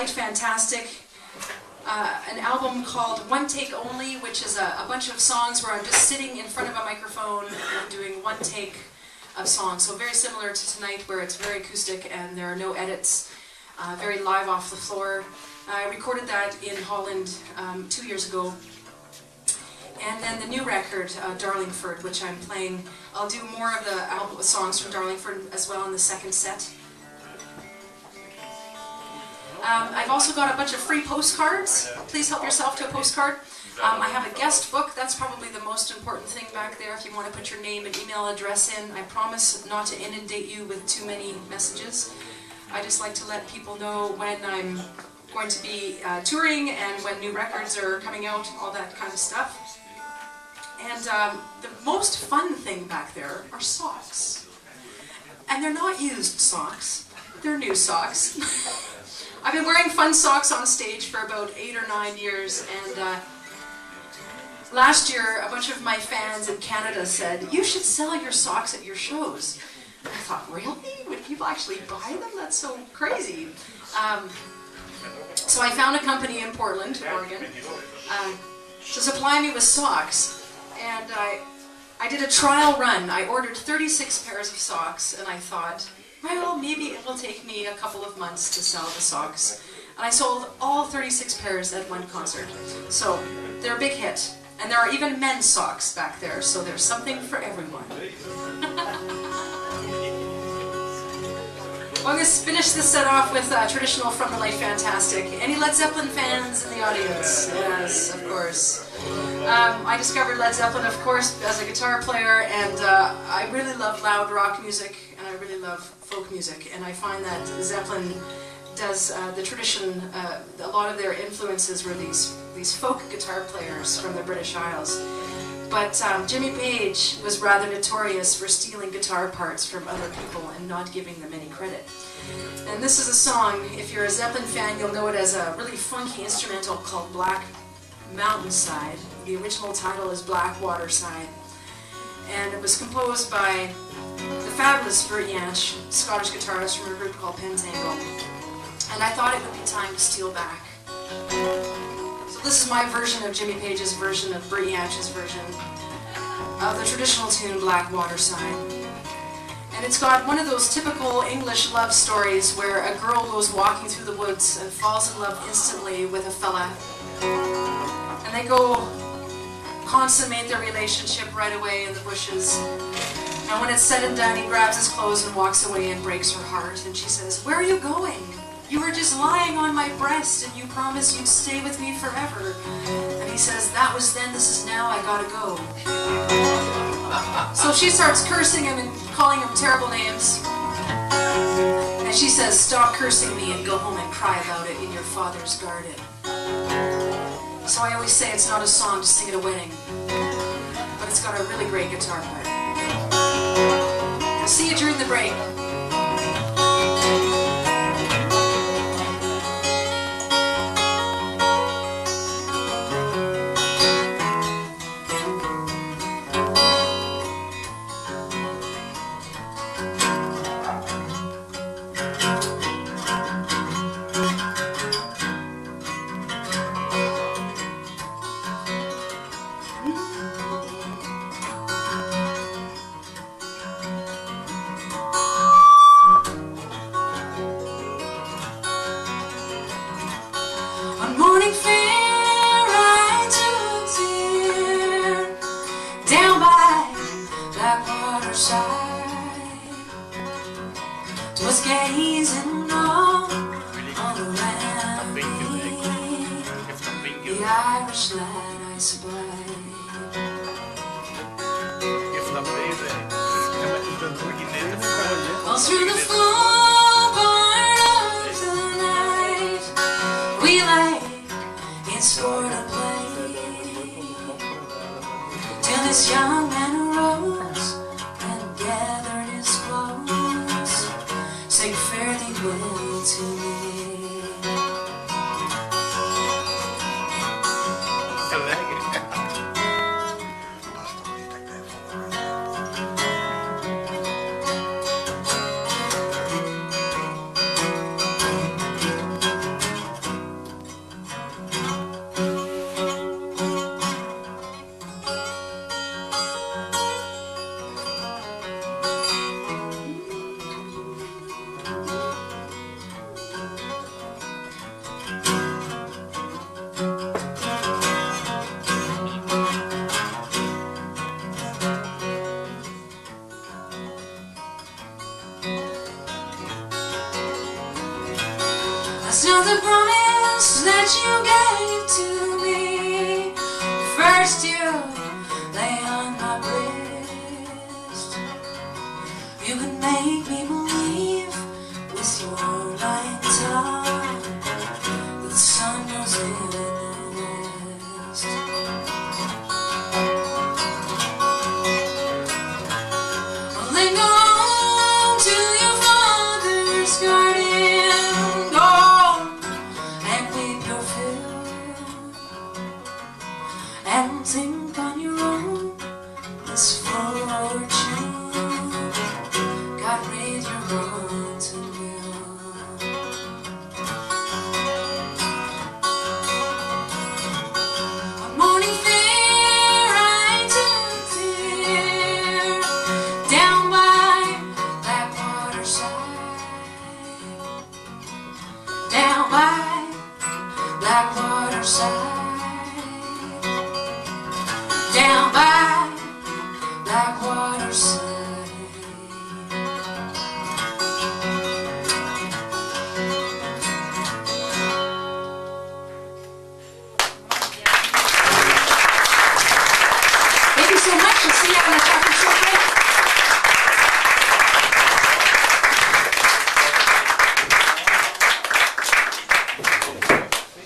Light Fantastic, an album called One Take Only, which is a bunch of songs where I'm just sitting in front of a microphone and doing one take of songs. So very similar to tonight, where it's very acoustic and there are no edits, very live off the floor. I recorded that in Holland 2 years ago. And then the new record, Darlingford, which I'm playing. I'll do more of the album songs from Darlingford as well in the second set. I've also got a bunch of free postcards. Please help yourself to a postcard. I have a guest book. That's probably the most important thing back there if you want to put your name and email address in. I promise not to inundate you with too many messages. I just like to let people know when I'm going to be touring and when new records are coming out, all that kind of stuff. And the most fun thing back there are socks. And they're not used socks. They're new socks. I've been wearing fun socks on stage for about 8 or 9 years, and last year a bunch of my fans in Canada said, "You should sell your socks at your shows." And I thought, really? Would people actually buy them? That's so crazy. So I found a company in Portland, Oregon, to supply me with socks, and I did a trial run. I ordered 36 pairs of socks, and I thought, well, maybe it will take me a couple of months to sell the socks. And I sold all 36 pairs at one concert. So they're a big hit. And there are even men's socks back there, so there's something for everyone. Well, I'm going to finish this set off with traditional From the Light Fantastic. Any Led Zeppelin fans in the audience? Yes, of course. I discovered Led Zeppelin, of course, as a guitar player, and I really love loud rock music, and I really love folk music, and I find that Zeppelin does the tradition, a lot of their influences were these folk guitar players from the British Isles. But Jimmy Page was rather notorious for stealing guitar parts from other people and not giving them any credit. And this is a song, if you're a Zeppelin fan, you'll know it as a really funky instrumental called Black Mountainside. The original title is Blackwater Side. And it was composed by the fabulous Bert Jansch, Scottish guitarist from a group called Pentangle. And I thought it would be time to steal back. So this is my version of Jimmy Page's version of Bert Jansch's version of the traditional tune Blackwater Side. And it's got one of those typical English love stories where a girl goes walking through the woods and falls in love instantly with a fella. And they go consummate their relationship right away in the bushes. And when it's said and done, he grabs his clothes and walks away and breaks her heart. And she says, "Where are you going? You were just lying on my breast and you promised you'd stay with me forever." And he says, "That was then, this is now, I gotta go." So she starts cursing him and calling him terrible names. And she says, "Stop cursing me and go home and cry about it in your father's garden." So I always say it's not a song to sing at a wedding, but it's got a really great guitar part. I'll see you during the break. Morning fair I took dear down by Blackwater Side. 'Twas gazing all around me, the Irish lad I spied. All through the full part of the night we lay in sport and play, till this young man arose and gathered his clothes, saying, "Fare thee well to me." still the promise that you gave to me. First you lay on my breast. You could make me believe with your light tongue that the sun goes in the west. Then go to your father's garden, go and weep your fill, and think on your own misfortune. God made your rotten will. One morning fair I took dear down by that waterside, down by that waterside, down by